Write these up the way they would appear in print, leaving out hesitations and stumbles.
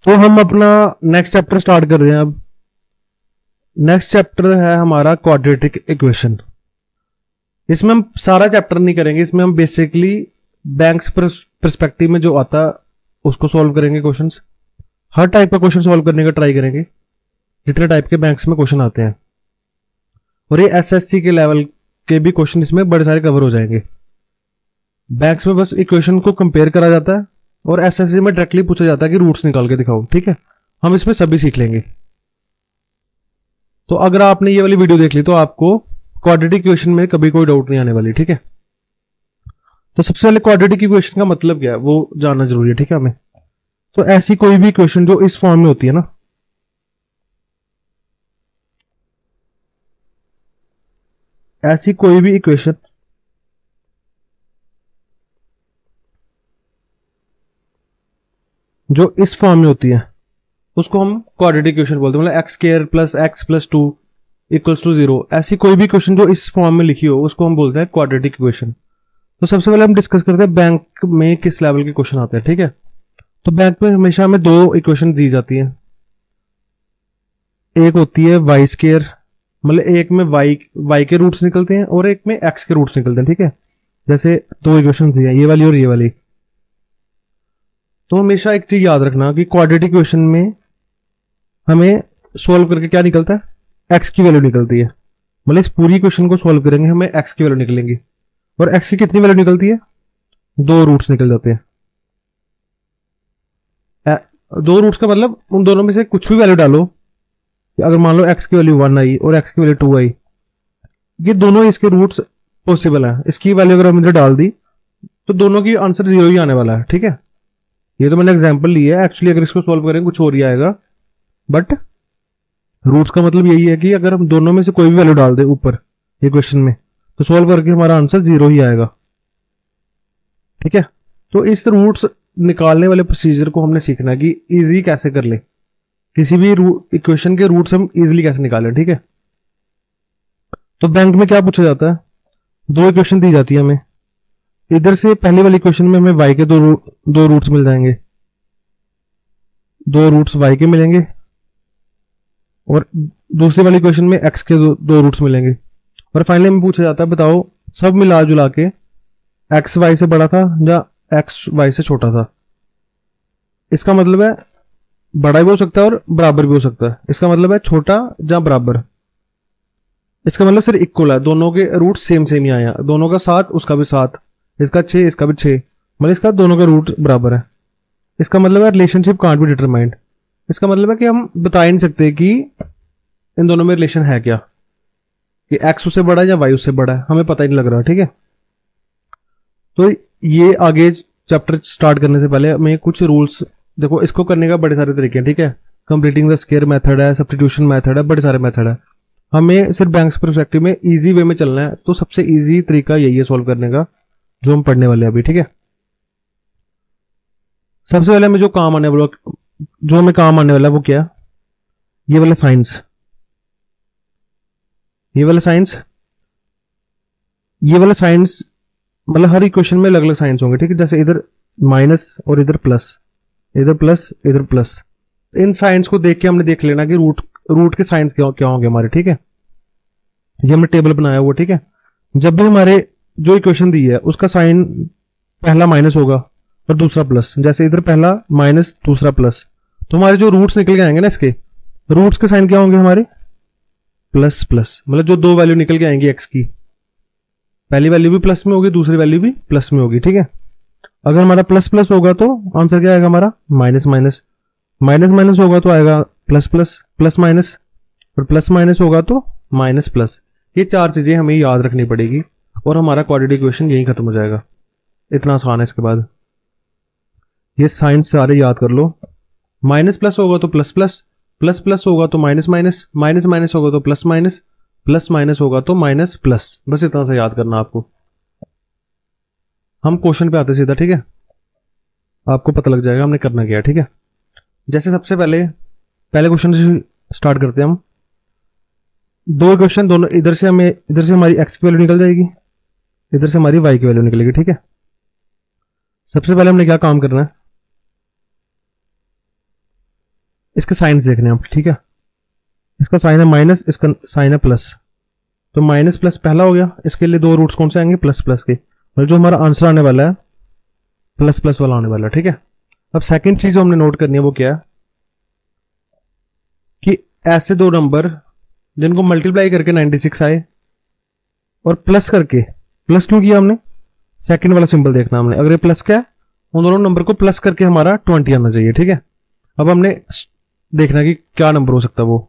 तो हम अपना नेक्स्ट चैप्टर स्टार्ट कर रहे हैं अब। नेक्स्ट चैप्टर है हमारा क्वाड्रेटिक इक्वेशन। इसमें हम सारा चैप्टर नहीं करेंगे, इसमें हम बेसिकली बैंक्स परस्पेक्टिव में जो आता है उसको सॉल्व करेंगे क्वेश्चंस। हर टाइप का क्वेश्चन सॉल्व करने का ट्राई करेंगे जितने टाइप के बैंक्स में क्वेश्चन आते हैं। और ये एसएससी के लेवल के भी क्वेश्चन इसमें बड़े सारे कवर हो जाएंगे। बैंक्स में बस इक्वेशन को कंपेयर करा जाता है और एसएससी में डायरेक्टली पूछा जाता है कि रूट्स निकाल के दिखाओ। ठीक है, हम इसमें सभी सीख लेंगे। तो अगर आपने ये वाली वीडियो देख ली तो आपको क्वाड्रेटिक इक्वेशन में कभी कोई डाउट नहीं आने वाली। ठीक है, तो सबसे पहले क्वाड्रेटिक इक्वेशन का मतलब क्या है वो जानना जरूरी है। ठीक है, हमें तो ऐसी कोई भी इक्वेशन जो इस फॉर्म में होती है ना, ऐसी कोई भी इक्वेशन जो इस फॉर्म में होती है उसको हम क्वाड्रेटिक इक्वेशन बोलते हैं। मतलब x square plus x plus two equals two zero, ऐसी कोई भी इक्वेशन जो इस फॉर्म में लिखी हो उसको हम बोलते हैं क्वाड्रेटिक इक्वेशन। तो सबसे पहले हम डिस्कस करते हैं बैंक में किस लेवल के क्वेश्चन आते हैं। ठीक है, तो बैंक में हमेशा हमें दो इक्वेशन दी जाती हैं। एक होती है वाई स्केयर, मतलब एक में वाई के रूट्स निकलते हैं और एक में एक्स के रूट्स निकलते हैं। ठीक है, जैसे दो इक्वेशन दी है, ये वाली और ये वाली। तो हमेशा एक चीज याद रखना कि क्वाड्रेटिक इक्वेशन में हमें सोल्व करके क्या निकलता है, एक्स की वैल्यू निकलती है। मतलब इस पूरी इक्वेशन को सोल्व करेंगे हमें एक्स की वैल्यू निकलेंगी। और एक्स की कितनी वैल्यू निकलती है, दो रूट्स निकल जाते हैं। दो रूट्स का मतलब उन दोनों में से कुछ भी वैल्यू डालो। अगर मान लो एक्स की वैल्यू 1 आई और एक्स की वैल्यू 2 आई, ये दोनों इसके रूट्स पॉसिबल है। इसकी वैल्यू अगर हम इधर डाल दी तो दोनों की आंसर जीरो ही आने वाला है। ठीक है, ये तो मैंने एग्जांपल ली है, एक्चुअली अगर इसको सॉल्व करेंगे कुछ और ही आएगा। बट रूट्स का मतलब यही है कि अगर हम दोनों में से कोई भी वैल्यू डाल दे ऊपर इक्वेशन में तो सॉल्व करके हमारा आंसर जीरो ही आएगा। ठीक है, तो इस रूट्स निकालने वाले प्रोसीजर को हमने सीखना है कि इजी कैसे कर ले, किसी भी इक्वेशन के रूट्स हम इजीली कैसे निकालें। ठीक है, तो बैंक में क्या पूछा जाता है, दो इक्वेशन दी जाती है हमें। इधर से पहली वाली इक्वेशन में हमें वाई के दो रूट्स मिल जाएंगे, दो रूट्स वाई के मिलेंगे। और दूसरी वाली इक्वेशन में एक्स के दो रूट्स मिलेंगे। और फाइनली में पूछा जाता है बताओ सब मिला जुला के एक्स वाई से बड़ा था या एक्स वाई से छोटा था। इसका मतलब है बड़ा भी हो सकता है और बराबर भी हो सकता है। इसका मतलब है छोटा या बराबर। इसका मतलब सिर्फ इक्वल है, दोनों के रूट सेम सेम ही आए हैं। दोनों का 7 उसका भी 7, इसका 6 इसका भी 6, मतलब इसका दोनों का रूट बराबर है। इसका मतलब है रिलेशनशिप कांट बी डिटरमाइंड। इसका मतलब है कि हम बता ही नहीं सकते कि इन दोनों में रिलेशन है क्या, कि एक्स उससे बड़ा है या वाई उससे बड़ा है, हमें पता ही नहीं लग रहा। ठीक है, तो ये आगे चैप्टर स्टार्ट करने से पहले हमें कुछ रूल्स, देखो इसको करने का बड़े सारे तरीके हैं। ठीक है, कंप्लीटिंग द स्केयर मेथड है, सब्स्टिट्यूशन मेथड है, बड़े सारे मेथड है। हमें सिर्फ बैंक्स परस्पेक्टिव में इजी वे में चलना है, तो सबसे इजी तरीका यही है सॉल्व करने का जो हम पढ़ने वाले हैं अभी। ठीक है, सबसे पहले हमें जो हमें काम आने वाला है वो क्या है, ये वाला साइंस, ये वाला साइंस, ये वाला साइंस। मतलब हर इक्वेशन में अलग अलग साइंस होंगे। ठीक है, जैसे इधर माइनस और इधर प्लस, इधर प्लस इधर प्लस। इन साइंस को देख के हमने देख लेना कि रूट रूट के साइंस क्या क्या होंगे हमारे। ठीक है, ये हमने टेबल बनाया हुआ। ठीक है, जब भी हमारे जो इक्वेशन दी है उसका साइन पहला माइनस होगा और दूसरा प्लस, जैसे इधर पहला माइनस दूसरा प्लस, तो हमारे जो रूट्स निकल के आएंगे ना, इसके रूट्स के साइन क्या होंगे हमारे, प्लस प्लस। मतलब जो दो वैल्यू निकल के आएंगी एक्स की, पहली वैल्यू भी प्लस में होगी दूसरी वैल्यू भी प्लस में होगी। ठीक है, अगर हमारा प्लस प्लस होगा तो आंसर क्या आएगा हमारा, माइनस माइनस। माइनस माइनस होगा तो आएगा प्लस प्लस, प्लस माइनस, और प्लस माइनस होगा तो माइनस प्लस। ये चार चीजें हमें याद रखनी पड़ेगी और हमारा क्वाड्रेटिक इक्वेशन यही खत्म हो जाएगा। इतना आसान है। इसके बाद ये साइंस सारे याद कर लो। माइनस प्लस होगा तो प्लस प्लस, प्लस प्लस होगा तो माइनस माइनस, माइनस माइनस होगा तो प्लस माइनस, प्लस माइनस होगा तो माइनस प्लस। बस इतना सा याद करना आपको। हम क्वेश्चन पे आते सीधा। ठीक है, आपको पता लग जाएगा हमने करना क्या है। ठीक है, जैसे सबसे पहले पहले क्वेश्चन से स्टार्ट करते हैं हम। दो क्वेश्चन, दोनों इधर से हमारी एक्स की वैल्यू निकल जाएगी, इधर से हमारी वाई की वैल्यू निकलेगी। ठीक है, सबसे पहले हमने क्या काम करना है, इसके साइंस देखने हैं आप, ठीक है। इसका साइन है माइनस, इसका साइन है प्लस, तो माइनस प्लस पहला हो गया। इसके लिए दो रूट्स कौन से आएंगे, प्लस प्लस के, और जो हमारा आंसर आने वाला है प्लस प्लस वाला आने वाला है, ठीक है। अब सेकंड चीज जो हमने नोट करनी है वो क्या है कि ऐसे दो नंबर जिनको मल्टीप्लाई करके 96 आए और प्लस करके, प्लस क्यों किया हमने, सेकंड वाला सिंबल देखना हमने, अगर ये प्लस क्या है उन दोनों नंबर को प्लस करके हमारा 20 आना चाहिए, ठीक है। अब हमने देखना कि क्या नंबर हो सकता है वो।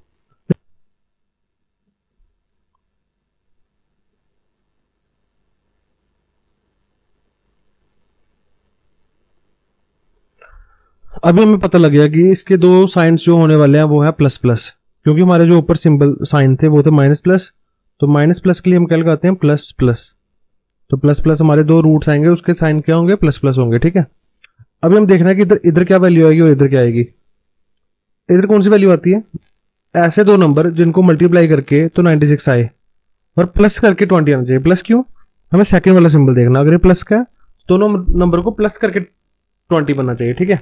अभी हमें पता लग गया कि इसके दो साइंस जो होने वाले हैं वो है प्लस प्लस, क्योंकि हमारे जो ऊपर सिंबल साइन थे वो थे माइनस प्लस, तो माइनस प्लस के लिए हम क्या लगाते हैं, प्लस प्लस। तो प्लस प्लस हमारे दो रूट्स आएंगे, उसके साइन क्या होंगे, प्लस प्लस होंगे, ठीक है। अभी हम देखना है कि इधर इधर क्या वैल्यू आएगी और इधर क्या आएगी। इधर कौन सी वैल्यू आती है, ऐसे दो नंबर जिनको मल्टीप्लाई करके तो 96 आए और प्लस करके 20 आना चाहिए। प्लस क्यों, हमें सेकंड वाला सिंबल देखना, अगर ये प्लस का है दोनों नंबर को प्लस करके 20 बनना चाहिए, ठीक है।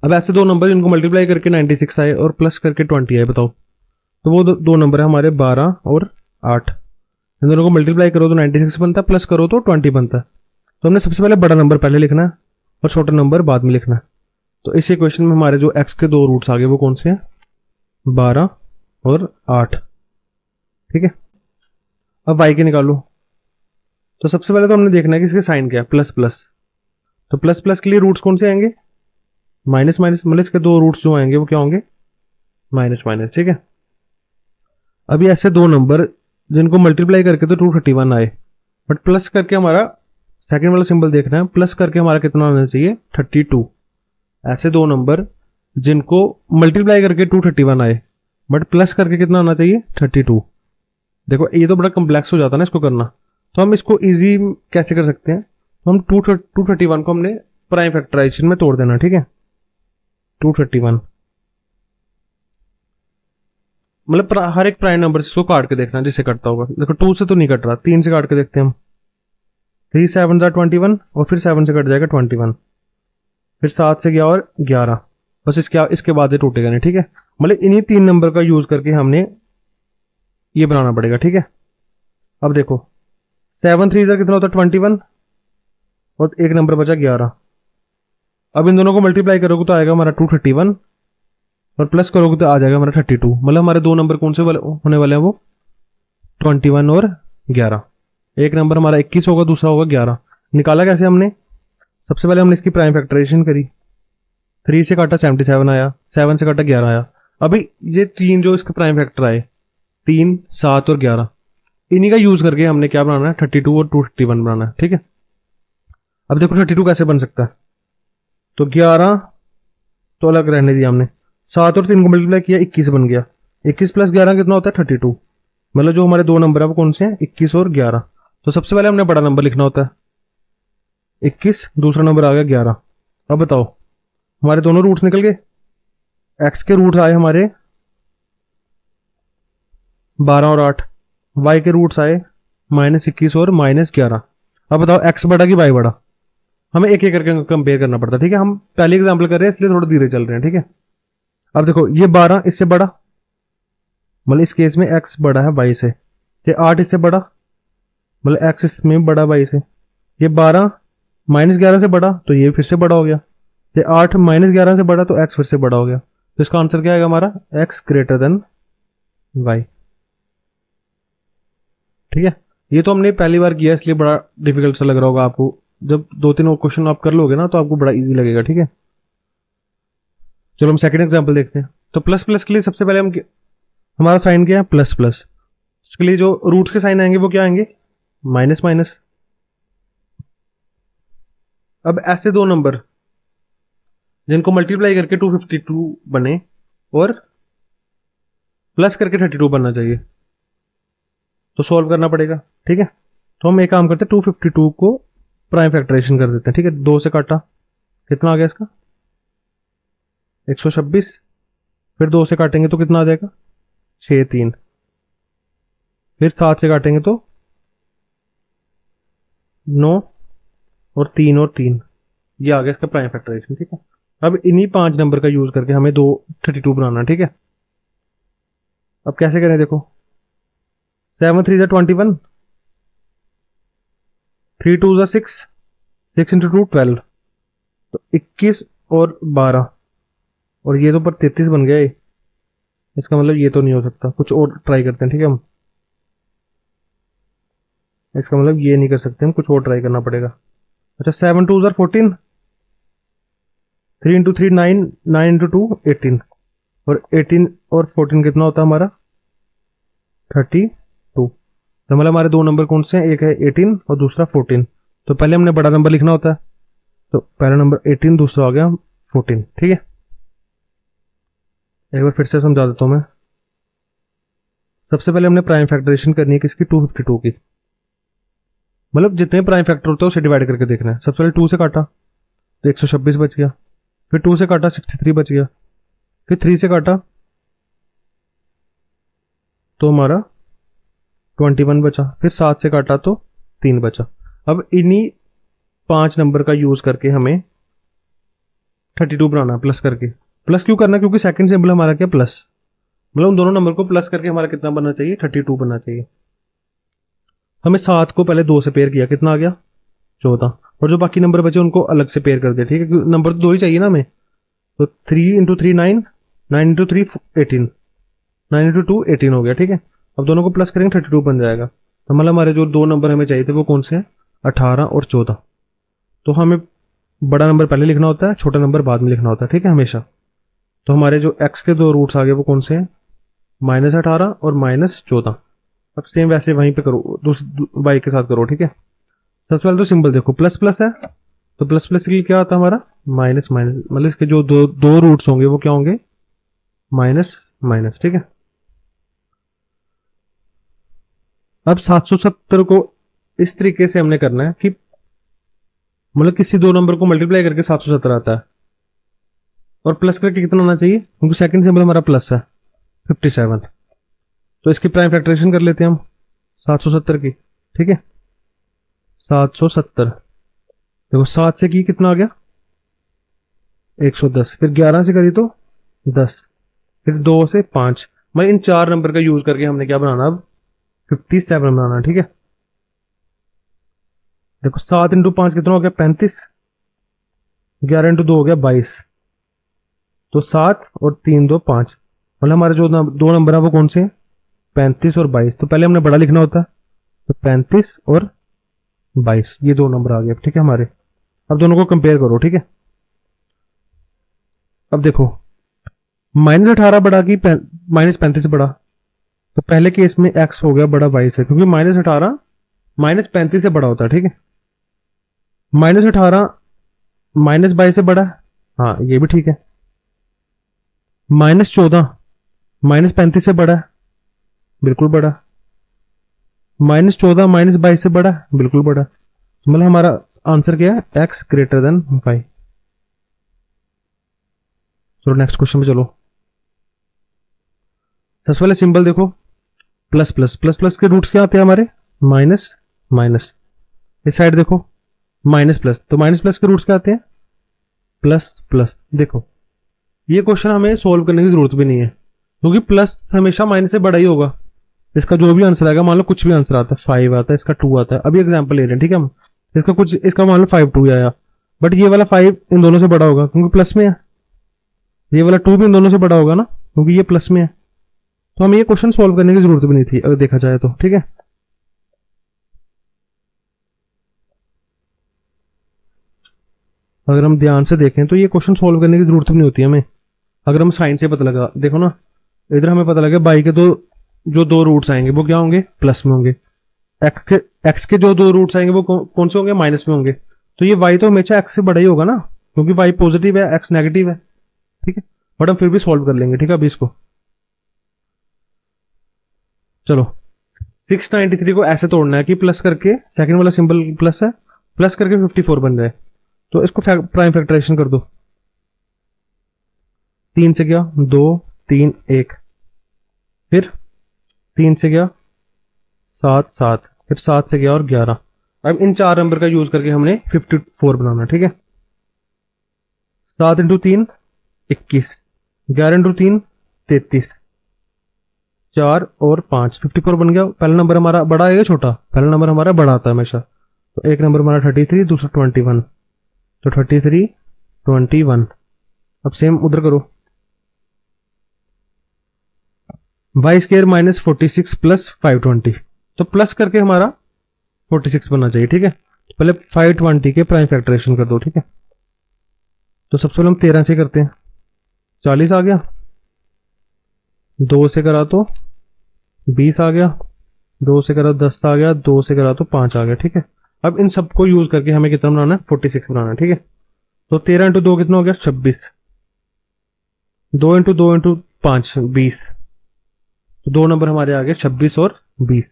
अब ऐसे दो नंबर जिनको मल्टीप्लाई करके 96 आए और प्लस करके 20 आए, बताओ। तो वो दो नंबर है हमारे 12 और 8। इन दोनों को मल्टीप्लाई करो तो 96 बनता है, प्लस करो तो 20 बनता है। तो हमने सबसे पहले बड़ा नंबर पहले लिखना है और छोटा नंबर बाद में लिखना है। तो इस इक्वेशन में हमारे जो x के दो रूट्स आ गए वो कौन से हैं, 12 और 8, ठीक है। अब y के निकालो। तो सबसे पहले तो हमने देखना है कि इसके साइन क्या है, प्लस प्लस। तो प्लस प्लस के लिए रूट्स कौन से आएंगे, माइनस माइनस, मतलब इसके दो रूट्स जो आएंगे वो क्या होंगे, माइनस माइनस, ठीक है। अभी ऐसे दो नंबर जिनको मल्टीप्लाई करके तो 231 आए, बट प्लस करके हमारा सेकंड वाला सिंबल देखना है, प्लस करके हमारा कितना आना चाहिए, 32। ऐसे दो नंबर जिनको मल्टीप्लाई करके 231 आए बट प्लस करके कितना आना चाहिए, 32। देखो ये तो बड़ा कम्प्लेक्स हो जाता है ना इसको करना, तो हम इसको इजी कैसे कर सकते हैं, तो हम 231 को हमने प्राइम फैक्टराइजेशन में तोड़ देना, ठीक है। 231 मतलब हर एक प्राइम नंबर इसको काट के देखना जिससे कटता होगा। देखो 2 से तो नहीं कट रहा, 3 से काट के देखते हैं हम। 3 7 21 और फिर 7 से कट जाएगा 21, फिर 7 से गया और 11, बस इसके बाद ये टूटेगा नहीं, ठीक है। मतलब इन्हीं तीन नंबर का यूज करके हमने ये बनाना पड़ेगा, ठीक है। अब देखो 7 3 कितना होता है, 21, और एक नंबर बचा 11। अब इन दोनों को मल्टीप्लाई करोगे तो आएगा हमारा 231 और प्लस करोगे तो आ जाएगा हमारा 32। मतलब हमारे दो नंबर कौन से होने वाले हैं वो 21 और 11। एक नंबर हमारा 21 होगा, दूसरा होगा 11। निकाला कैसे हमने, सबसे पहले हमने इसकी प्राइम फैक्टराइजेशन करी, 3 से काटा 77 आया, 7 से काटा 11 आया। अभी ये तीन जो इसके प्राइम फैक्टर आए 3 7 और 11, इन्हीं का यूज करके हमने क्या बनाना है, 32 और 231 बनाना है, ठीक है। अब देखो 32 कैसे बन सकता है, तो 11 तो अलग रहने दिया हमने, 7 और 3 को मल्टीप्लाई किया 21 बन गया, 21 प्लस 11 कितना होता है 32। मतलब जो हमारे दो नंबर है वो कौन से हैं, 21 और 11। तो सबसे पहले हमने बड़ा नंबर लिखना होता है 21, दूसरा नंबर आ गया 11। अब बताओ हमारे दोनों रूट्स निकल गए, x के रूट्स आए हमारे 12 और 8, y के रूट्स आए -21 और -11। अब बताओ x बड़ा कि y बड़ा, हमें एक एक करके कंपेयर करना पड़ता है, ठीक है। हम पहले एग्जांपल कर रहे हैं इसलिए थोड़ा धीरे चल रहे हैं, ठीक है। अब देखो ये 12 इससे बड़ा, मतलब इस केस में x बड़ा है y से, ये 8 इससे बड़ा, मतलब x इसमें बड़ा y से, ये 12 -11 से बड़ा तो ये फिर से बड़ा हो गया, ये 8 -11 से बड़ा तो x फिर से बड़ा हो गया। तो इसका आंसर क्या आएगा हमारा, x ग्रेटर देन y, ठीक है। ये तो हमने पहली बार किया इसलिए बड़ा डिफिकल्ट सा लग रहा होगा आपको, जब 2-3 क्वेश्चन आप कर लोगे ना तो आपको बड़ा इजी लगेगा, ठीक है। चलो हम सेकंड एग्जांपल देखते हैं। तो प्लस प्लस के लिए सबसे पहले हमारा साइन क्या है, प्लस प्लस। इसके लिए जो रूट्स के साइन आएंगे वो क्या आएंगे, माइनस माइनस। अब ऐसे दो नंबर जिनको मल्टीप्लाई करके 252 बने और प्लस करके 32 बनना चाहिए, तो सॉल्व करना पड़ेगा, ठीक है। तो हम एक काम करते हैं 252 को प्राइम फैक्टराइजेशन कर देते हैं, ठीक है। 2 से काटा कितना आ गया इसका 126, फिर 2 से काटेंगे तो कितना आ जाएगा 6 3, फिर 7 से काटेंगे तो 9 और 3 और 3, ये आ गया इसका प्राइम फैक्टराइजेशन, ठीक है। अब इन्हीं 5 नंबर का यूज करके हमें 32 बनाना, ठीक है। अब कैसे करें, देखो 7 3 21, 3 2 6, 6 इंटू 2 12, तो 21 और 12, और ये तो पर 33 बन गया ये। इसका मतलब ये तो नहीं हो सकता, कुछ और ट्राई करते हैं, ठीक है। हम इसका मतलब ये नहीं कर सकते, हम कुछ और ट्राई करना पड़ेगा। अच्छा 7 2 14, 3 इंटू 3 9, 9 इंटू 2 18, और 18 और 14 कितना होता है हमारा 32। तो मतलब हमारे दो नंबर कौन से हैं, एक है 18 और दूसरा 14। तो पहले हमने बड़ा नंबर लिखना होता है, तो पहला नंबर 18, दूसरा हो गया 14, ठीक है। एक बार फिर से समझा देता हूँ मैं। सबसे पहले हमने प्राइम फैक्टराइजेशन करनी है किसकी, 252 की। मतलब जितने प्राइम फैक्टर होते हैं उसे डिवाइड करके देखना है। सबसे पहले 2 से काटा तो 126 बच गया, फिर 2 से काटा 63 बच गया, फिर 3 से काटा तो हमारा 21 बचा, फिर 7 से काटा तो 3 बचा। अब इन्हीं 5 नंबर का यूज करके हमें 32 बनाना, प्लस करके। प्लस क्यों करना, क्योंकि सेकंड सिंबल हमारा क्या, प्लस। मतलब उन दोनों नंबर को प्लस करके हमारा कितना बनना चाहिए, 32 बनना चाहिए। हमें 7 को पहले 2 से पेयर किया, कितना आ गया 14, और जो बाकी नंबर बचे उनको अलग से पेयर कर दिया, ठीक है, क्योंकि नंबर तो 2 ही चाहिए ना हमें। तो 3 इंटू 3 9, 9 इंटू 3 18, 9 इंटू 2 18 हो गया, ठीक है। अब दोनों को प्लस करेंगे 32 बन जाएगा। तो मतलब हमारे जो दो नंबर हमें चाहिए थे वो कौन से हैं, 18 और 14। तो हमें बड़ा नंबर पहले लिखना होता है, छोटा नंबर बाद में लिखना होता है, ठीक है, हमेशा। तो हमारे जो एक्स के दो रूट्स आ गए वो कौन से हैं, -18 और -14। अब सेम वैसे वहीं पे करो, वाई के साथ करो, ठीक है। सबसे पहले तो सिंबल देखो, प्लस प्लस है, तो प्लस प्लस के लिए क्या आता है हमारा, माइनस माइनस, मतलब इसके जो दो दो रूट्स होंगे वो क्या होंगे, माइनस माइनस, ठीक है। अब 770 को इस तरीके से हमने करना है कि मतलब किसी दो नंबर को मल्टीप्लाई करके 770 आता है, और प्लस करके कितना होना चाहिए, क्योंकि सेकंड सिंबल हमारा प्लस है, 57। तो इसकी प्राइम फैक्टराइजेशन कर लेते हैं हम 770 की, ठीक है। 770, देखो 7 से की कितना आ गया 110, फिर 11 से करी तो 10, फिर 2 से 5। मतलब इन 4 नंबर का यूज करके हमने क्या बनाना, अब 57 बनाना, ठीक है। देखो 7 इंटू 5 कितना हो गया 35, 11 इंटू 2 हो गया 22, तो 7 और 3 2 5। मतलब हमारे जो दो नंबर है वो कौन से हैं, 35 और 22। तो पहले हमने बड़ा लिखना होता है, तो 35 और 22 ये दो नंबर आ गए, ठीक है हमारे। अब दोनों को कंपेयर करो, ठीक है। अब देखो -18 बड़ा की -35 बड़ा, तो पहले केस में x हो गया बड़ा 22 है, क्योंकि -18 -35 से बड़ा होता है, ठीक है। -18 -22 से बड़ा है, हाँ ये भी ठीक है। -14 -35 से बड़ा है, बिल्कुल बड़ा। -14 -22 से बड़ा है, बिल्कुल बड़ा। मतलब हमारा आंसर क्या है, x ग्रेटर देन y। चलो नेक्स्ट क्वेश्चन पे चलो। सबसे पहले सिंबल देखो, प्लस प्लस, प्लस प्लस के रूट्स क्या आते हैं हमारे, माइनस माइनस। इस साइड देखो माइनस प्लस, तो माइनस प्लस के रूट्स क्या आते हैं, प्लस प्लस। देखो ये क्वेश्चन हमें सोल्व करने की जरूरत भी नहीं है, क्योंकि प्लस हमेशा माइनस से बड़ा ही होगा। इसका जो भी आंसर आएगा, मान लो कुछ भी आंसर आता है, 5 आता है, इसका 2 आता है, अभी एग्जाम्पल ले रहे हैं, ठीक है हम। इसका कुछ, इसका मान लो 5 2 आया, बट ये वाला 5 इन दोनों से बड़ा होगा क्योंकि प्लस में है। ये वाला 2 भी इन दोनों से बड़ा होगा ना, क्योंकि ये प्लस में है। तो हमें ये क्वेश्चन सोल्व करने की जरूरत भी नहीं थी अगर देखा जाए तो, ठीक है। अगर हम ध्यान से देखें तो ये क्वेश्चन सोल्व करने की जरूरत भी नहीं होती हमें, अगर हम साइन से पता लगा। देखो ना, इधर हमें पता लगा बाई के जो दो रूट्स आएंगे वो क्या होंगे, प्लस में होंगे। एक्स के जो दो रूट्स आएंगे वो कौन से होंगे, माइनस में होंगे। तो ये वाई तो हमेशा एक्स से बड़ा ही होगा ना, क्योंकि वाई पॉजिटिव है, एक्स नेगेटिव है, ठीक है। बट हम फिर भी सॉल्व कर लेंगे, ठीक है। अभी इसको चलो 693 को ऐसे तोड़ना है कि प्लस करके, सेकंड वाला सिंबल प्लस है, प्लस करके 54 बन जाए। तो इसको प्राइम फैक्टराइजेशन कर दो। 3 से गया 2 3 1, फिर 3 से गया 7 7, फिर 7 से गया और 11। अब इन 4 नंबर का यूज करके हमने 54 बनाना, ठीक है। 7 × 3 21, 11 × 3 33, 4 और 5 54 बन गया। पहला नंबर हमारा बड़ा आएगा छोटा, पहला नंबर हमारा बड़ा आता है हमेशा। तो एक नंबर हमारा 33, दूसरा 21, तो 33 21। अब सेम उधर करो, y² - 46 + 520, तो प्लस करके हमारा 46 बनना चाहिए। ठीक है, पहले 520 के प्राइम फैक्टराइजेशन कर दो। ठीक है, तो सबसे पहले हम 13 से करते हैं, 40 आ गया, 2 से करा तो 20 आ गया, 2 से करा 10 आ गया, 2 से करा तो 5 आ गया। ठीक है, अब इन सबको यूज करके हमें कितना बनाना है, 46 बनाना है। ठीक है, तो 13 × 2 कितना हो गया, 26, 2 × 2 × 5 20, तो दो नंबर हमारे आ गए 26 और 20।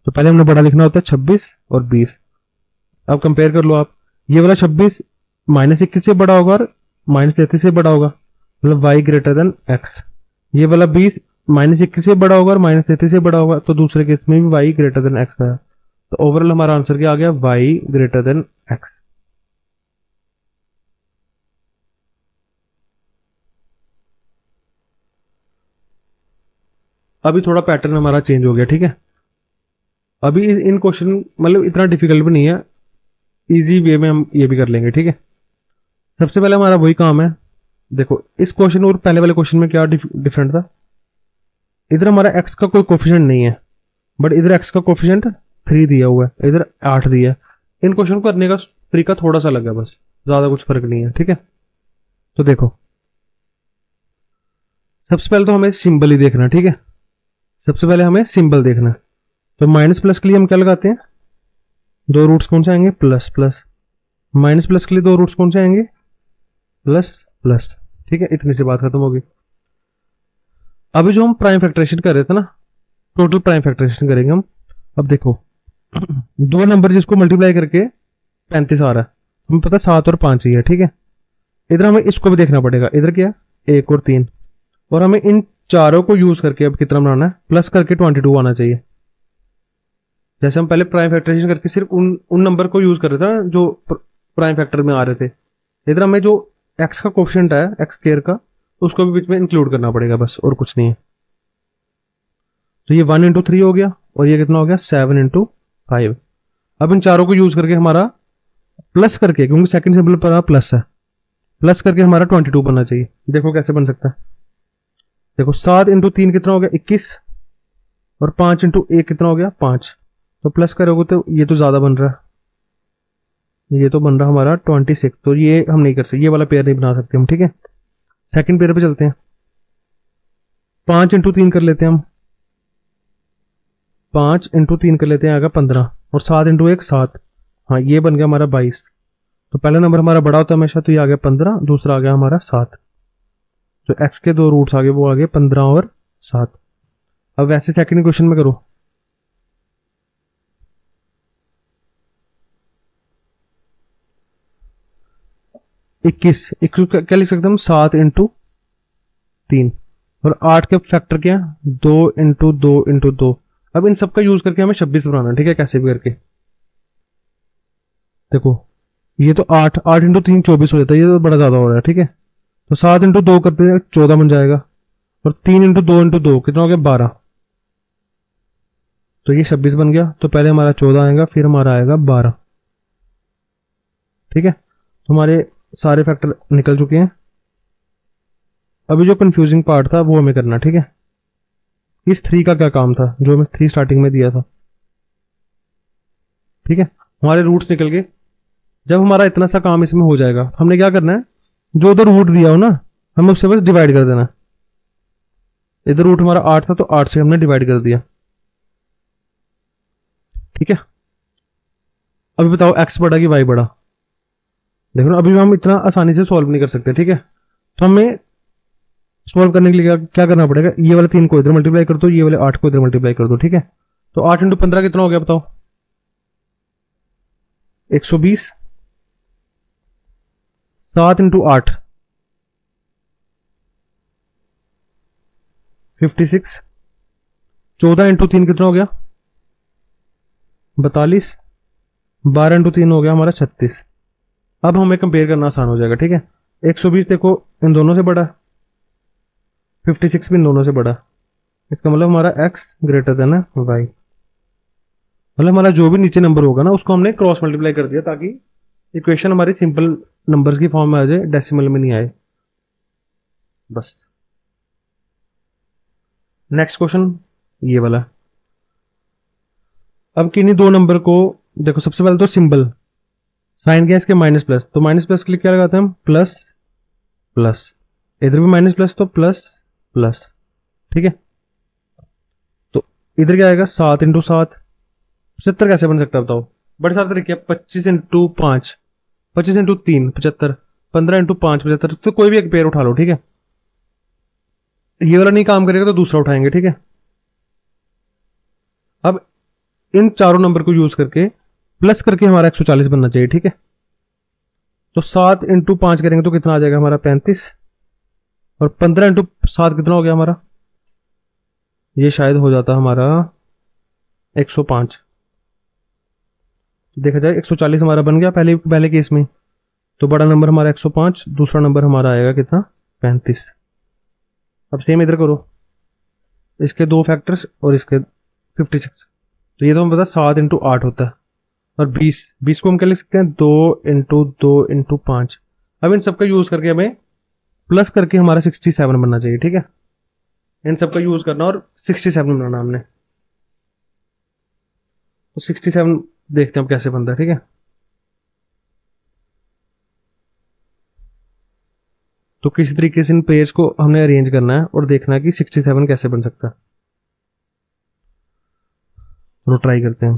तो पहले हमने बड़ा लिखना होता है 26 और 20। अब कंपेयर कर लो आप, ये वाला 26 -21 से बड़ा होगा और -33 से बड़ा होगा, मतलब y > x। ये वाला 20 -21 से बड़ा होगा और -33 से बड़ा होगा, तो दूसरे केस में भी y > x है। तो ओवरऑल हमारा आंसर क्या आ गया, y > x। अभी थोड़ा पैटर्न हमारा चेंज हो गया। ठीक है, अभी इन क्वेश्चन मतलब इतना डिफिकल्ट भी नहीं है, इजी वे में हम ये भी कर लेंगे। ठीक है, सबसे पहले हमारा वही काम है। देखो इस क्वेश्चन और पहले वाले क्वेश्चन में क्या डिफरेंट था, इधर हमारा x का कोई कोफिशिएंट नहीं है, बट इधर x का कोफिशिएंट 3 दिया हुआ है, इधर 8 दिया है। इन क्वेश्चन को करने का तरीका थोड़ा सा अलग है, बस ज्यादा कुछ फर्क नहीं है। ठीक है, तो देखो सबसे पहले तो हमें सिंबल ही देखना है। ठीक है, सबसे पहले हमें सिंबल देखना है। तो माइनस प्लस के लिए हम क्या लगाते हैं, दो रूट्स कौन से आएंगे, प्लस प्लस। माइनस प्लस के लिए दो रूट्स कौन से आएंगे, प्लस प्लस। ठीक है, इतनी सी बात खत्म होगी। अभी जो हम प्राइम फैक्टराइजेशन कर रहे थे ना, टोटल प्राइम फैक्टराइजेशन करेंगे हम। अब देखो दो नंबर जिसको मल्टीप्लाई करके 35 आ रहा है, हमें पता 7 और 5 ही है। ठीक है, इधर हमें इसको भी देखना पड़ेगा, इधर क्या 1 और 3, और हमें इन चारों को यूज करके अब कितना बनाना है, प्लस करके 22 आना चाहिए। जैसे हम पहले प्राइम फैक्टराइजेशन करके सिर्फ उन नंबर को यूज कर रहे थे ना जो प्राइम फैक्टर में आ रहे थे, इधर हमें जो x का कोफिशिएंट है x² का, उसको भी बीच में इंक्लूड करना पड़ेगा, बस और कुछ नहीं है। तो ये 1 × 3 हो गया, और ये कितना हो गया 7 × 5। अब इन चारों को यूज करके हमारा प्लस करके, क्योंकि सेकंड सिंबल पर प्लस है, प्लस करके हमारा 22 बनना चाहिए। देखो कैसे बन सकता है, देखो 7 × 3 कितना हो गया 21, और 5 × 1 कितना हो गया 5। तो प्लस करोगे तो ये तो ज्यादा बन रहा है, ये तो बन रहा हमारा 26। तो ये हम नहीं कर सकते, ये वाला पेयर नहीं बना सकते हम। ठीक है, सेकंड पेयर पे चलते हैं। 5 × 3 कर लेते हैं हम, 5 × 3 कर लेते हैं, आएगा 15, और 7 × 1 7। हाँ, ये बन गया हमारा 22। तो पहला नंबर हमारा बड़ा होता है हमेशा, तो ये आ गया 15, दूसरा आ गया हमारा 7। तो x के दो रूट्स आ गए, वो आ गए 15 और 7। अब वैसे सेकंड क्वेश्चन में करो, इक्कीस क्या लिख सकते हैं हम, 7 × 3, और 8 के फैक्टर क्या है 2 × 2 × 2। अब इन सब का यूज करके हमें 26 बनाना है। ठीक है, कैसे भी करके देखो, ये तो 8 × 3 24 हो जाता है, ये तो बड़ा ज्यादा हो रहा है। ठीक है, तो 7 × 2 करते हैं 14 बन जाएगा, और 3 × 2 × 2 कितना हो गया 12। तो ये 26 बन गया। तो पहले हमारा 14 आएगा, फिर हमारा आएगा 12। ठीक है, तो हमारे सारे फैक्टर निकल चुके हैं। अभी जो कंफ्यूजिंग पार्ट था वो हमें करना। ठीक है, इस 3 का क्या काम था, जो हमें 3 स्टार्टिंग में दिया था। ठीक है, हमारे रूट्स निकल गए। जब हमारा इतना सा काम इसमें हो जाएगा, हमने क्या करना है, जो उधर रूट दिया हो ना, हमें उससे बस डिवाइड कर देना। इधर रूट हमारा 8 था, तो 8 से हमने डिवाइड कर दिया। ठीक है, अभी बताओ x बड़ा कि y बड़ा। देखो ना, अभी हम इतना आसानी से सॉल्व नहीं कर सकते। ठीक है, तो हमें सॉल्व करने के लिए क्या करना पड़ेगा, ये वाले 3 को इधर मल्टीप्लाई कर दो, ये वाले 8 को इधर मल्टीप्लाई कर दो। ठीक है, तो 8 × 15 कितना हो गया बताओ, 120। 7 × 8 56। 14 × 3 कितना हो गया 42। 12 × 3 हो गया हमारा 36। अब हमें कंपेयर करना आसान हो जाएगा। ठीक है, 120 देखो इन दोनों से बड़ा, 56 भी इन दोनों से बड़ा। इसका मतलब हमारा x ग्रेटर देन y, मतलब हमारा जो भी नीचे नंबर होगा ना उसको हमने क्रॉस मल्टीप्लाई कर दिया ताकि इक्वेशन हमारी सिंपल नंबर्स की फॉर्म में आ जाए, डेसिमल में नहीं आए बस। नेक्स्ट क्वेश्चन ये वाला। अब किन्हीं दो नंबर को देखो, सबसे पहले तो सिंबल साइन क्या है इसके माइनस प्लस, तो माइनस प्लस के लिए क्या लगाते हैं हम, प्लस प्लस, इधर भी माइनस प्लस तो प्लस प्लस, ठीक है। तो इधर क्या आएगा, 7 × 7, 75 कैसे बन सकता है बताओ। बड़े सारे तरीके, 25 × 5, 25 × 3 75, 15 × 5 75, तो कोई भी एक पेयर उठा लो, ठीक है। ये वाला नहीं काम करेगा तो दूसरा उठाएंगे, ठीक है। अब इन चारों नंबर को यूज करके प्लस करके हमारा 140 बनना चाहिए, ठीक है। तो 7 × 5 करेंगे तो कितना आ जाएगा हमारा, 35, और 15 × 7 कितना हो गया हमारा, ये शायद हो जाता हमारा 105। देखा जाए 140 हमारा बन गया पहले पहले केस में, तो बड़ा नंबर हमारा 105, दूसरा नंबर हमारा आएगा कितना, 35। अब सेम इधर करो, इसके दो फैक्टर्स और इसके 56, तो ये तो हमें पता 7 × 8 होता है, और 20 को हम क्या लिख सकते हैं, 2 × 2 × 5। अब इन सबका यूज करके हमें प्लस करके हमारा 67 बनना चाहिए, ठीक है। इन सबका यूज करना और 67 बनाना हमने, तो 67 देखते हैं अब कैसे बनता है, ठीक है। तो किसी तरीके से इन पेज को हमने अरेंज करना है और देखना है कि 67 कैसे बन सकता है। चलो ट्राई करते हैं।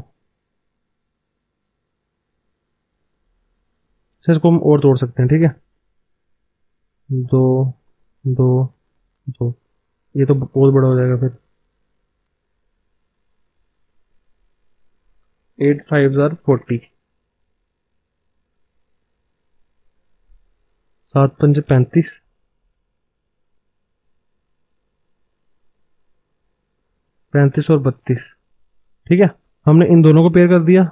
सर इसको हम और तोड़ सकते हैं, ठीक है, 2 2 2, ये तो बहुत बड़ा हो जाएगा फिर। 8 5 40, 7 5 35, 35 और 32, ठीक है। हमने इन दोनों को पेयर कर दिया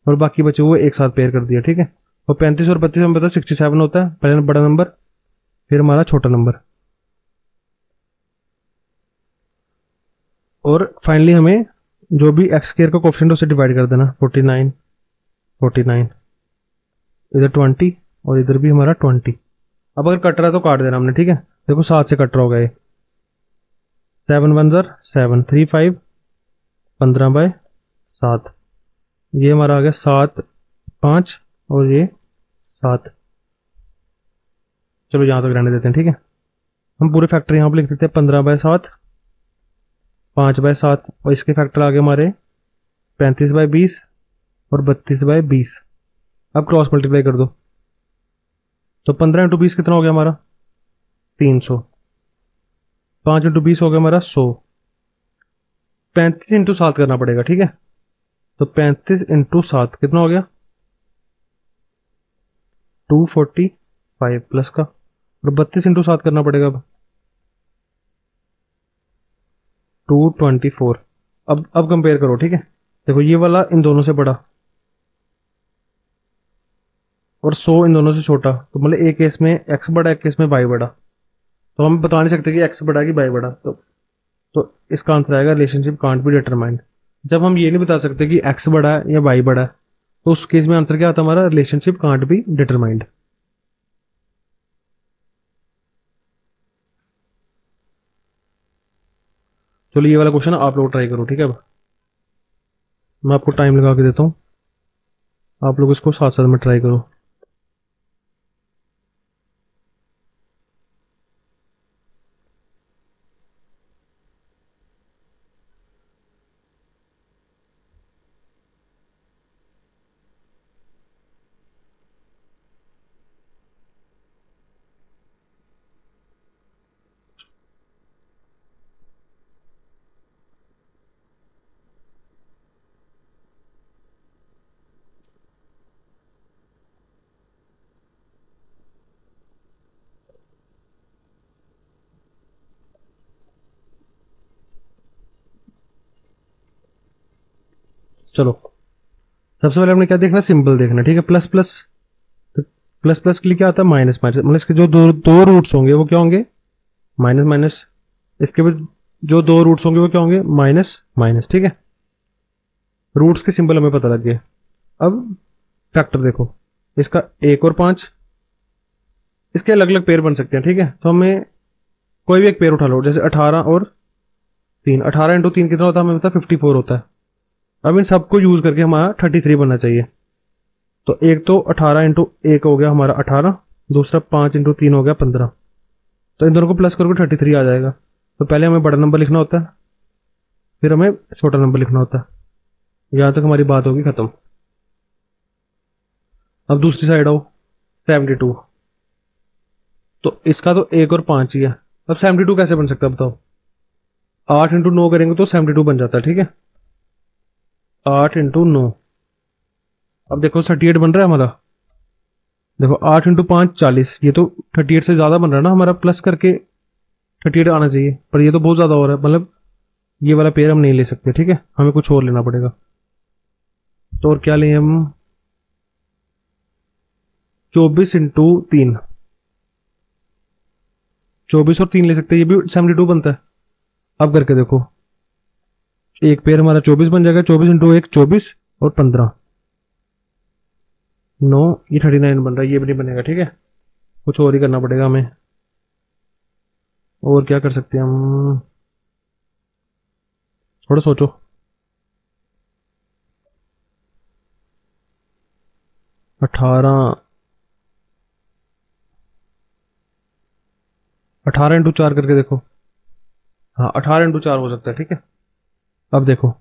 और बाकी बचे हुए एक साथ पेयर कर दिया, ठीक है। और 35 और 32 हमें पता 67 होता है, पहले बड़ा नंबर फिर हमारा छोटा नंबर, और फाइनली हमें जो भी एक्स स्क्वायर का कोफिशिएंट उसे डिवाइड कर देना, 49 49, इधर 20 और इधर भी हमारा 20। अब अगर कट रहा है तो काट देना हमने, ठीक है। देखो 7 से कट रहा होगा ये, 7 1 7 3 5, 15/7, ये हमारा आ गया 7 5 और ये 7। चलो यहाँ तक रहने देते हैं, ठीक है। हम पूरे फैक्टर यहाँ पर लिख देते हैं, 15/7, 5/7, और इसके फैक्टर आ गए हमारे 35/20 और 32/20। अब क्रॉस मल्टीप्लाई कर दो, तो 15 × 20 कितना हो गया हमारा, 300, 5 × 20 हो गया हमारा 100, 35 × 7 करना पड़ेगा, ठीक है। तो 35 × 7 कितना हो गया, 245 प्लस का, और 32 × 7 करना पड़ेगा अब, 224। अब कंपेयर करो, ठीक है। देखो ये वाला इन दोनों से बड़ा और 100 इन दोनों से छोटा, तो मतलब एक केस में x बड़ा, एक केस में y बड़ा, तो हम बता नहीं सकते कि x बड़ा कि y बड़ा। तो इसका आंसर आएगा रिलेशनशिप कांट बी डिटरमाइंड। जब हम ये नहीं बता सकते कि x बड़ा है या y बड़ा है, तो उस केस में आंसर क्या आता है हमारा, रिलेशनशिप कांट बी डिटरमाइंड। चलो ये वाला क्वेश्चन आप लोग ट्राई करो, ठीक है। अब मैं आपको टाइम लगा के देता हूँ, आप लोग इसको साथ साथ में ट्राई करो। चलो सबसे पहले हमने क्या देखना, सिंबल देखना, ठीक है। प्लस प्लस, तो प्लस प्लस के लिए क्या आता है माइनस माइनस, मतलब इसके जो दो दो रूट्स होंगे वो क्या होंगे माइनस माइनस, इसके भी जो दो रूट्स होंगे वो क्या होंगे माइनस माइनस। ठीक है, रूट्स के सिंबल हमें पता लग गए। अब फैक्टर देखो, इसका 1 और 5, इसके अलग अलग पेयर बन सकते हैं। ठीक है, तो हमें कोई भी एक पेयर उठा लो, जैसे 18 और 3, 18 इंटू 3 कितना होता है हमें पता है 54 होता है। अब इन सबको यूज करके हमारा 33 बनना चाहिए। तो एक तो 18 इंटू 1 हो गया हमारा 18, दूसरा 5 इंटू 3 हो गया 15, तो इन दोनों को प्लस करोगे 33 आ जाएगा। तो पहले हमें बड़ा नंबर लिखना होता है, फिर हमें छोटा नंबर लिखना होता है। यहां तक हमारी बात होगी खत्म। अब दूसरी साइड आओ, 72, तो इसका तो 1 और 5 ही है। अब 72 कैसे बन सकता है बताओ? 8 इंटू 9 करेंगे तो 72 बन जाता है। ठीक है, 8 इंटू 9, अब देखो 38 बन रहा है हमारा। देखो 8 इंटू 5 40, ये तो 38 से ज़्यादा बन रहा है ना हमारा, प्लस करके 38 आना चाहिए, पर ये तो बहुत ज़्यादा हो रहा है, मतलब ये वाला पेयर हम नहीं ले सकते। ठीक है, हमें कुछ और लेना पड़ेगा। तो और क्या लें हम? 24 इंटू 3, 24 और 3 ले सकते हैं, ये भी 72 बनता है। अब करके देखो, एक पेयर हमारा 24 बन जाएगा, 24 इंटू 1 24 और 15 9, ये 39 बन रहा है, ये भी नहीं बनेगा। ठीक है, कुछ और ही करना पड़ेगा हमें। और क्या कर सकते हैं हम, थोड़ा सोचो। 18 इंटू 4 करके देखो, हाँ 18 इंटू 4 हो सकता है। ठीक है, अब देखो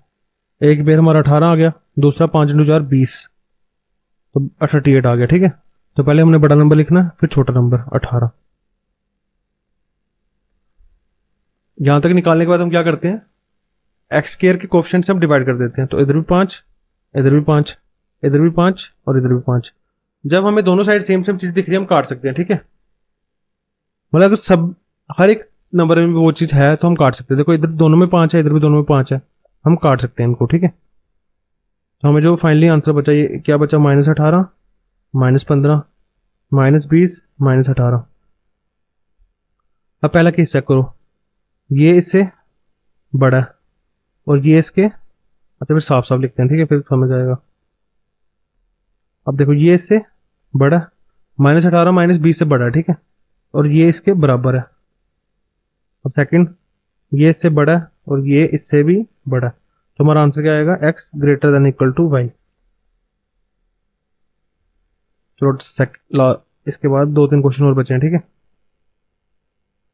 एक पेयर हमारा 18 आ गया, दूसरा 5 इंटू 4 20, तो 38 आ गया। ठीक है, तो पहले हमने बड़ा नंबर लिखना है, फिर छोटा नंबर 18। यहां तक निकालने के बाद हम क्या करते हैं, एक्स स्क्वायर के कोएफिशिएंट से हम डिवाइड कर देते हैं। तो इधर भी 5, इधर भी 5, इधर भी 5 और इधर भी 5। जब हमें दोनों साइड सेम सेम चीज दिख रही है हम काट सकते हैं। ठीक है, मतलब अगर सब हर एक नंबर में वो चीज है तो हम काट सकते हैं। देखो इधर दोनों में 5 है, इधर भी दोनों में 5 है, हम काट सकते हैं इनको। ठीक है, तो हमें जो फाइनली आंसर बचा ये क्या बचा, -18, -15, -20, -18। अब पहला केस चेक करो, ये इससे बड़ा है और ये इसके, अच्छा फिर साफ साफ लिखते हैं। ठीक है, फिर समझ आएगा। अब देखो ये इससे बड़ा है, -18 -20 से बड़ा है। ठीक है, और ये इसके बराबर है। अब सेकंड, ये इससे बड़ा है और ये इससे भी बड़ा है, तो हमारा आंसर क्या आएगा, x greater than equal to y। चलो इसके बाद 2-3 क्वेश्चन और बचे हैं। ठीक है,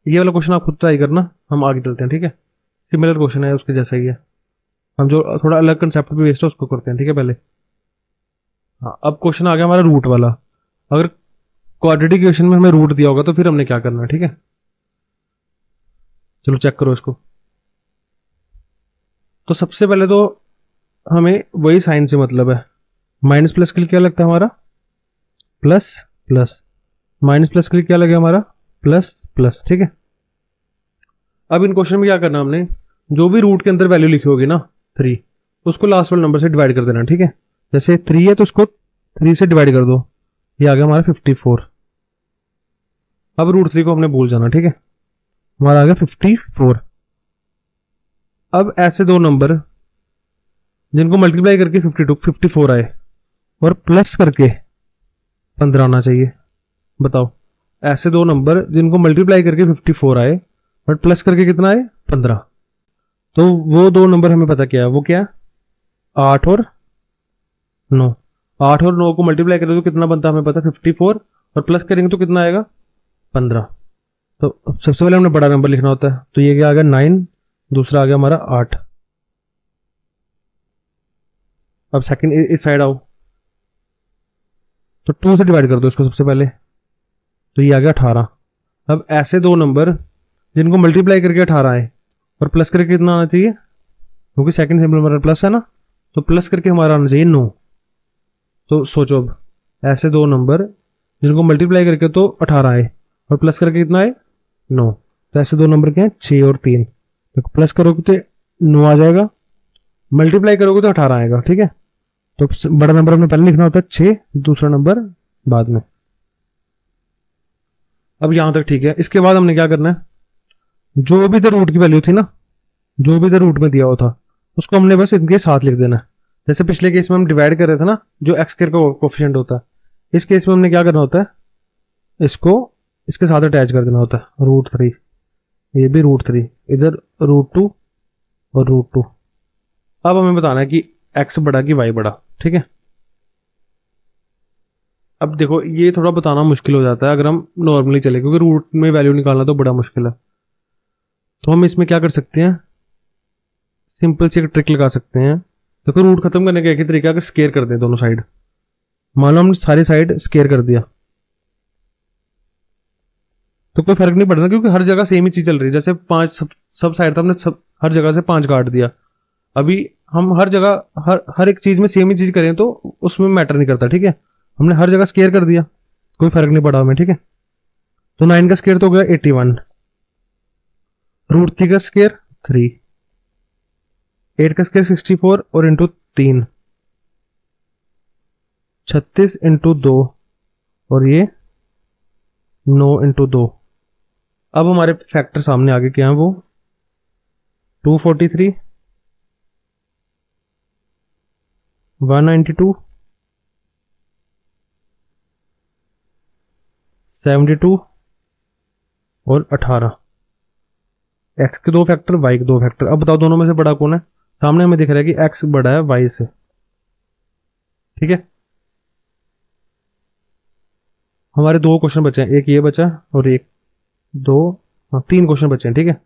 ये वाला क्वेश्चन आप खुद ट्राई करना, हम आगे चलते हैं। ठीक है, सिमिलर क्वेश्चन है उसके जैसा ही है, हम जो थोड़ा अलग कंसेप्ट पे बेस्ड है उसको करते हैं। ठीक है पहले, हाँ अब क्वेश्चन आ गया हमारा रूट वाला। अगर क्वाड्रेटिक इक्वेशन में हमें रूट दिया होगा तो फिर हमने क्या करना है। ठीक है, चलो चेक करो इसको। तो सबसे पहले तो हमें वही साइन से मतलब है, माइनस प्लस के लिए क्या लगता है हमारा प्लस प्लस, माइनस प्लस के लिए क्या लगे हमारा प्लस प्लस। ठीक है, अब इन क्वेश्चन में क्या करना हमने, जो भी रूट के अंदर वैल्यू लिखी होगी ना 3, उसको लास्ट वाले नंबर से डिवाइड कर देना। ठीक है, जैसे 3 है तो उसको 3 से डिवाइड कर दो, ये आ गया हमारा 54। अब रूट 3 को हमने भूल जाना। ठीक है, हमारा आ गया 54। अब ऐसे दो नंबर जिनको मल्टीप्लाई करके 54 आए और प्लस करके 15 आना चाहिए। बताओ, ऐसे दो नंबर जिनको मल्टीप्लाई करके 54 आए और प्लस करके कितना आए 15, तो वो दो नंबर हमें पता क्या है, वो क्या है 8 और 9। 8 और 9 को मल्टीप्लाई करें तो कितना बनता है हमें पता, 54, और प्लस करेंगे तो कितना आएगा 15। तो सबसे पहले हमने बड़ा नंबर लिखना होता है, तो ये क्या आ गया 9, दूसरा आ गया हमारा 8। अब सेकंड इस साइड आओ, तो 2 से डिवाइड कर दो इसको सबसे पहले, तो ये आ गया 18। अब ऐसे दो नंबर जिनको मल्टीप्लाई करके 18 आए और प्लस करके कितना आना चाहिए, क्योंकि सेकंड सिंबल हमारा प्लस है ना, तो प्लस करके हमारा आना चाहिए 9। तो सोचो अब ऐसे दो नंबर जिनको मल्टीप्लाई करके तो 18 आए और प्लस करके कितना आए 9, तो ऐसे दो नंबर क्या है 6 और 3। तो प्लस करोगे तो 9 आ जाएगा, मल्टीप्लाई करोगे तो 18 आएगा। ठीक है, तो बड़ा नंबर हमने पहले लिखना होता है 6, दूसरा नंबर बाद में। अब यहां तक ठीक है। इसके बाद हमने क्या करना है, जो भी इधर रूट की वैल्यू थी ना, जो भी इधर रूट में दिया हुआ था, उसको हमने बस इनके साथ लिख देना है। जैसे पिछले केस में हम डिवाइड कर रहे थे ना, जो एक्स स्क्वायर का कोफिशिएंट होता है, इस केस में हमने क्या करना होता है, इसको इसके साथ अटैच कर देना होता है, √3, ये भी √3, इधर √2 और √2। अब हमें बताना है कि एक्स बड़ा कि वाई बड़ा, ठीक है। अब देखो ये थोड़ा बताना मुश्किल हो जाता है अगर हम नॉर्मली चले, क्योंकि रूट में वैल्यू निकालना तो बड़ा मुश्किल है। तो हम इसमें क्या कर सकते हैं, सिंपल सी एक ट्रिक लगा सकते हैं। देखो रूट खत्म करने का एक ही तरीका है, अगर स्केयर कर दें दोनों साइड, मान लो हमने सारी साइड स्केयर कर दिया तो कोई फर्क नहीं पड़ता, क्योंकि हर जगह सेम ही चीज चल रही है। जैसे 5 सब साइड था, हमने सब हर जगह से 5 काट दिया। अभी हम हर जगह हर एक चीज में सेम ही चीज करें तो उसमें मैटर नहीं करता, ठीक है। हमने हर जगह स्केयर कर दिया, कोई फर्क नहीं पड़ा हमें, ठीक है। तो 9 का स्केयर तो हो गया 81, √3 का स्केयर 3, 8 का स्केयर 64 और इंटू 3, 36 इंटू 2 और ये 9 इंटू 2। अब हमारे फैक्टर सामने आगे क्या है, वो 243, 192, 72 और 18। एक्स के 2 फैक्टर, वाई के 2 फैक्टर। अब बताओ दोनों में से बड़ा कौन है। सामने हमें दिख रहा है कि एक्स बड़ा है वाई से, ठीक है। हमारे 2 क्वेश्चन बचे हैं, एक ये बचा और एक 2, हाँ 3 क्वेश्चन बचे हैं, ठीक है।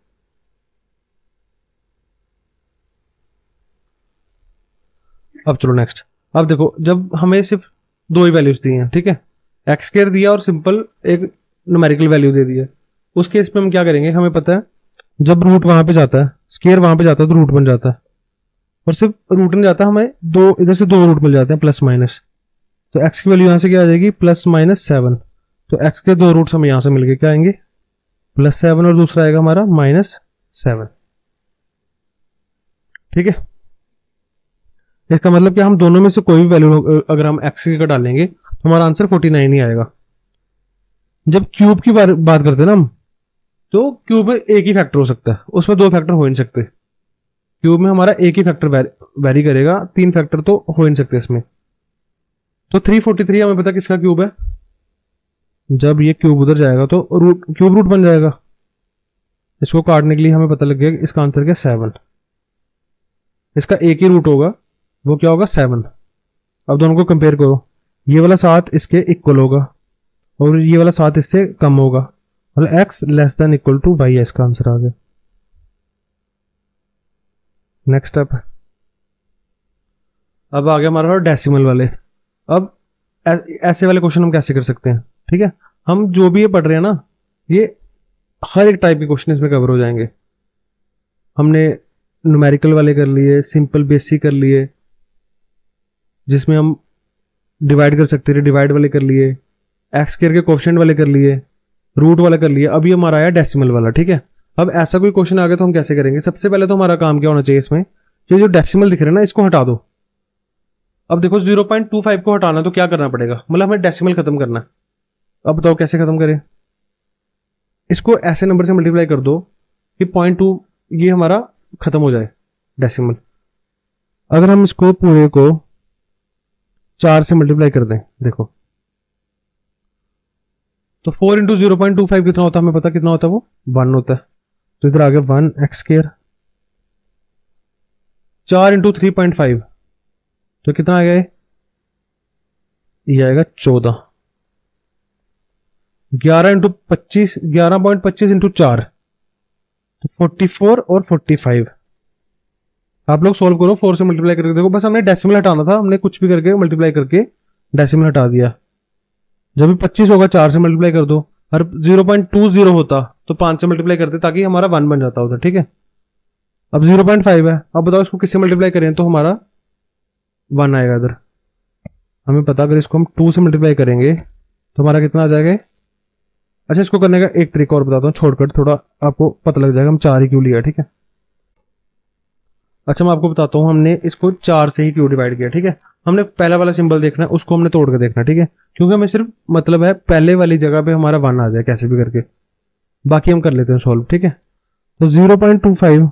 अब चलो नेक्स्ट। अब देखो जब हमें सिर्फ 2 ही वैल्यूज दी हैं, ठीक है, एक्स स्क्वायर दिया और सिंपल एक न्यूमेरिकल वैल्यू दे दी है, उस केस में हम क्या करेंगे, हमें पता है जब रूट वहां पे जाता है, स्क्वायर वहां पे जाता है तो रूट बन जाता है, और सिर्फ रूट नहीं जाता, हमें दो इधर से 2 रूट मिल जाते हैं प्लस माइनस। तो एक्स की वैल्यू यहां से क्या आ जाएगी, +-7। तो एक्स के 2 रूट्स हमें यहां से मिल के क्या आएंगे, +7 और दूसरा आएगा हमारा -7, ठीक है। इसका मतलब कि हम दोनों में से कोई भी वैल्यू अगर हम एक्स की डालेंगे तो हमारा आंसर 49 ही आएगा। जब क्यूब की बात करते हैं ना हम, तो क्यूब में एक ही फैक्टर हो सकता है, उसमें 2 फैक्टर हो नहीं सकते। क्यूब में हमारा एक ही फैक्टर वेरी करेगा, 3 फैक्टर तो हो नहीं सकते इसमें। तो 343 हमें पता किसका क्यूब है, जब ये क्यूब उधर जाएगा तो क्यूब रूट बन जाएगा। इसको काटने के लिए हमें पता लग गया इसका आंसर क्या, 7। इसका एक ही रूट होगा, वो क्या होगा, 7। अब दोनों को कंपेयर करो, ये वाला 7 इसके इक्वल होगा और ये वाला 7 इससे कम होगा, मतलब x < y है, इसका आंसर आ गया। नेक्स्ट स्टेप, अब आ गया हमारा डेसिमल वाले। अब ऐसे वाले क्वेश्चन हम कैसे कर सकते हैं, ठीक है। हम जो भी ये पढ़ रहे हैं ना, ये हर एक टाइप के क्वेश्चन इसमें कवर हो जाएंगे। हमने न्यूमेरिकल वाले कर लिए, सिंपल बेसिक कर लिए, जिसमें हम डिवाइड कर सकते थे, डिवाइड वाले कर लिए, एक्स स्क्वायर के कोएफिशिएंट वाले कर लिए, रूट वाला कर लिया। अब ये हमारा आया डेसिमल वाला, ठीक है। अब ऐसा कोई क्वेश्चन आ गया तो हम कैसे करेंगे, सबसे पहले तो हमारा काम क्या होना चाहिए इसमें, जो डेसिमल दिख रहे हैं ना, इसको हटा दो। अब देखो 0.25 को हटाना तो क्या करना पड़ेगा, मतलब हमें डेसिमल खत्म करना है। अब बताओ कैसे खत्म करें, इसको ऐसे नंबर से मल्टीप्लाई कर दो कि 0.2 ये हमारा खत्म हो जाए डेसिमल। अगर हम इसको पूरे को 4 से मल्टीप्लाई कर दें, देखो तो 4 इंटू 0.25 कितना होता है, हमें पता कितना होता है, वो 1 होता है। तो इधर आ गया 1 एक्स स्क्वायर। 4 इंटू 3.5 तो कितना आ गया, ये आएगा 14। 11 इंटू 25, 11.25 इंटू 4 तो 44 और 45। आप लोग सोल्व करो, 4 से मल्टीप्लाई करके देखो। बस हमने डेसिमल हटाना था, हमने कुछ भी करके मल्टीप्लाई करके डेसिमल हटा दिया। जब भी 25 होगा 4 से मल्टीप्लाई कर दो, और 0.20 होता तो 5 से मल्टीप्लाई करते ताकि हमारा 1 बन जाता होता, ठीक है। अब 0.5 है, अब बताओ इसको किससे मल्टीप्लाई करें तो हमारा 1 आएगा इधर। हमें पता अगर इसको हम 2 से मल्टीप्लाई करेंगे तो हमारा कितना आ जाएगा। अच्छा इसको करने का एक ट्रिक और बताता हूँ, छोड़कर थोड़ा आपको पता लग जाएगा हम 4 ही क्यों लिया, ठीक है। अच्छा मैं आपको बताता हूँ, हमने इसको 4 से ही क्यों डिवाइड किया, ठीक है। हमने पहला वाला सिंबल देखना है, उसको हमने तोड़ के देखना है, ठीक है, क्योंकि हमें सिर्फ मतलब है पहले वाली जगह पे हमारा 1 आ जाए कैसे भी करके, बाकी हम कर लेते हैं सॉल्व, ठीक है। तो 0.25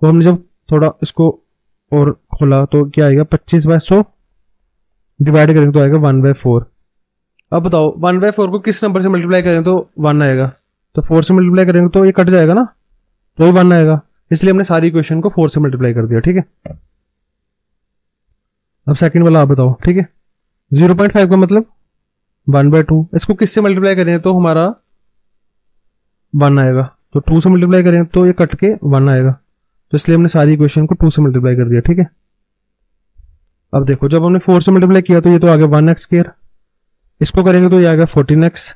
को हमने जब थोड़ा इसको और खोला तो क्या आएगा, 25/100 डिवाइड करेंगे तो आएगा 1/4। अब बताओ 1/4 को किस नंबर से मल्टीप्लाई करेंगे तो 1 आएगा, तो 4 से मल्टीप्लाई करेंगे तो ये कट जाएगा ना, तो ही 1 आएगा, इसलिए हमने सारी इक्वेशन को 4 से मल्टीप्लाई कर दिया, ठीक है। अब सेकंड वाला आप बताओ, ठीक है। 0.5 का मतलब 1/2, इसको किससे मल्टीप्लाई करें तो हमारा 1 आएगा, तो 2 से मल्टीप्लाई करें तो ये कट के 1 आएगा, तो इसलिए हमने सारी इक्वेशन को 2 से मल्टीप्लाई कर दिया, ठीक है। अब देखो जब हमने 4 से मल्टीप्लाई किया तो ये तो आ गया 1x², इसको करेंगे तो ये आएगा 14x,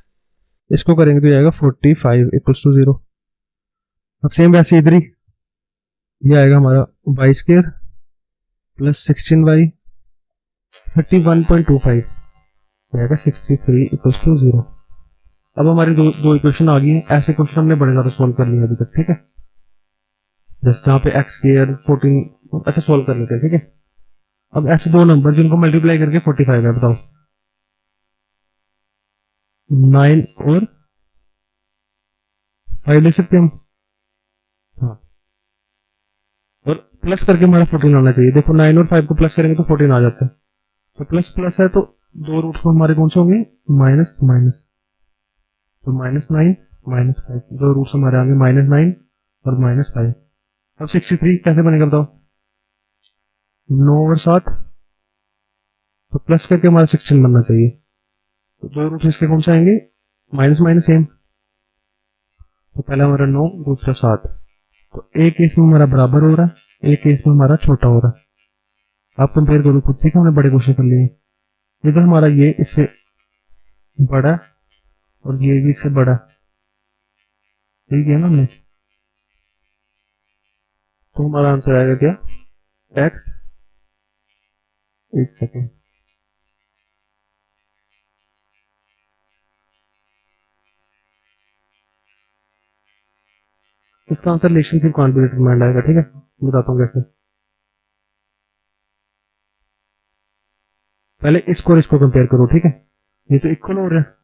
इसको करेंगे तो ये आएगा 45 इक्वल्स टू 0। अब सेम वैसे इधर ही ये आएगा हमारा y² प्लस 16y 31.25 आएगा 63 इक्वल्स टू 0। अब हमारी दो इक्वेशन आ गई है। ऐसे क्वेश्चन हमने बड़े ज्यादा सोल्व कर लिए अभी तक, ठीक है। जैसे जहाँ पे x² 14 अच्छा सोल्व कर लेते हैं, ठीक है। अब ऐसे दो नंबर जिनको मल्टीप्लाई करके 45 है, बताओ 9 और 5 ले सकते हैं हम, हाँ, और प्लस करके हमारा 14 आना चाहिए। देखो 9 और 5 को प्लस करेंगे तो 14 आ जाता है, तो प्लस प्लस है तो दो रूट्स को हमारे कौन से होंगे, माइनस माइनस, तो -9 -5, दो रूट्स हमारे आगे -9 और -5। अब 63 कैसे बनेगा बताओ, 9 और 7 तो प्लस करके हमारा 16 बनना चाहिए, तो दो रूट्स इसके कौन से आएंगे, माइनस माइनस सेम, तो पहला हमारा 9 दूसरा 7, तो एक केस में हमारा बराबर हो रहा है, एक केस में हमारा छोटा हो रहा है। आप कंपेयर करो खुद, ठीक है, हमने बड़े क्वेश्चन कर लिए, इधर हमारा ये इससे बड़ा और ये भी इससे बड़ा, ठीक है ना हमने, तो हमारा आंसर आएगा क्या, एक्स, एक सेकेंड, इसका answer relationship can't be determined आएगा, ठीक है, बताता हूँ कैसे। पहले इसको और इसको कंपेयर करो, ठीक है, ये तो इक्वल हो रहा है।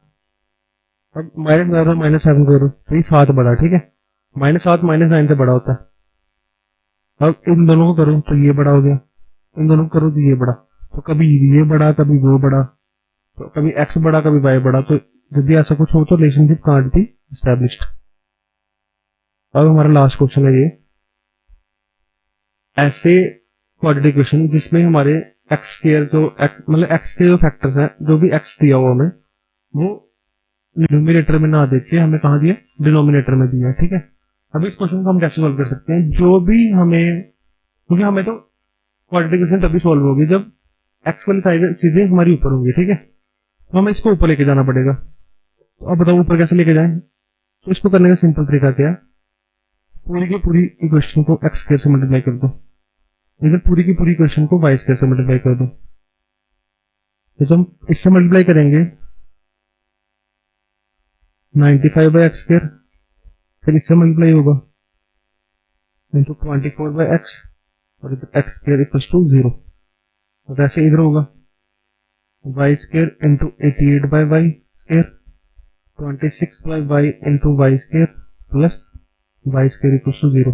अब -9 और -7 करो तो ये 7 बड़ा, ठीक है, -7 -9 से बड़ा होता है। अब इन दोनों को करो तो ये बड़ा हो गया, इन दोनों को करो तो ये बड़ा, तो कभी ये बड़ा कभी वो बड़ा, तो कभी एक्स बड़ा कभी वाई बड़ा, तो जब भी ऐसा कुछ हो तो रिलेशनशिप कांट बी एस्टैब्लिश्ड। अब हमारा लास्ट क्वेश्चन है ये, ऐसे क्वाड्रेटिक इक्वेशन जिसमें हमारे एक्स स्क्वायर जो मतलब एक्स के जो फैक्टर्स हैं, जो भी एक्स दिया हुआ हमें, वो न्यूमिनेटर में ना देके हमें कहा दिया, डिनोमिनेटर में दिया है, ठीक है। अब इस क्वेश्चन को हम कैसे सॉल्व कर सकते हैं, जो भी हमें, क्योंकि हमें तो क्वाड्रेटिक इक्वेशन तभी सॉल्व होगी जब एक्स वाली साइड चीजें हमारी ऊपर होंगी, ठीक है, तो हमें इसको ऊपर लेके जाना पड़ेगा। तो अब बताओ ऊपर कैसे लेके जाएं, तो इसको करने का सिंपल तरीका क्या है, पूरी की पूरी इक्वेशन को एक्स स्क्वायर से मल्टीप्लाई कर दो, इधर पूरी की पूरी इक्वेशन को वाई स्क्वायर से मल्टीप्लाई कर दो, तो जब हम इससे मल्टीप्लाई करेंगे 95/x², फिर इससे मल्टीप्लाई होगा इंटू 24/x, और इधर x² इक्वल्स टू 0, तो ऐसे इधर होगा y² into 88/y², 26/y into y² plus y² equals to 0।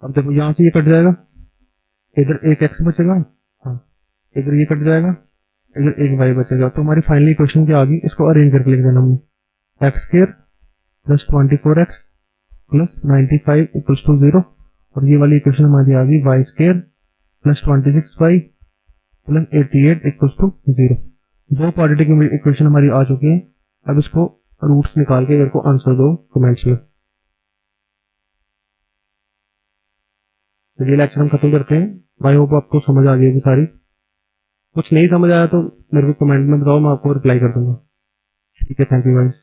अब देखो यहां से ये कट जाएगा, इधर एक x बचेगा, हाँ, इधर ये कट जाएगा, इधर एक y बचेगा, तो हमारी फाइनली इक्वेशन क्या आ गई, इसको अरेंज करके लिख देना हमने, x² plus 24x plus 95 equals to 0, और ये वाली इक्वेशन हमारी आ गई y² plus 26y plus 88 equals to 0। दो क्वाड्रेटिक इक्वेशन हमारी आ चुकी है। अब इसको रूट्स निकाल के मेरे को आंसर दो कमेंट्स में। तो ये लेक्चर हम खत्म करते हैं। आई होप आपको समझ आ गई होगी सारी। कुछ नहीं समझ आया तो मेरे को कमेंट में बताओ, मैं आपको रिप्लाई कर दूंगा। ठीक है, थैंक यू गाइस।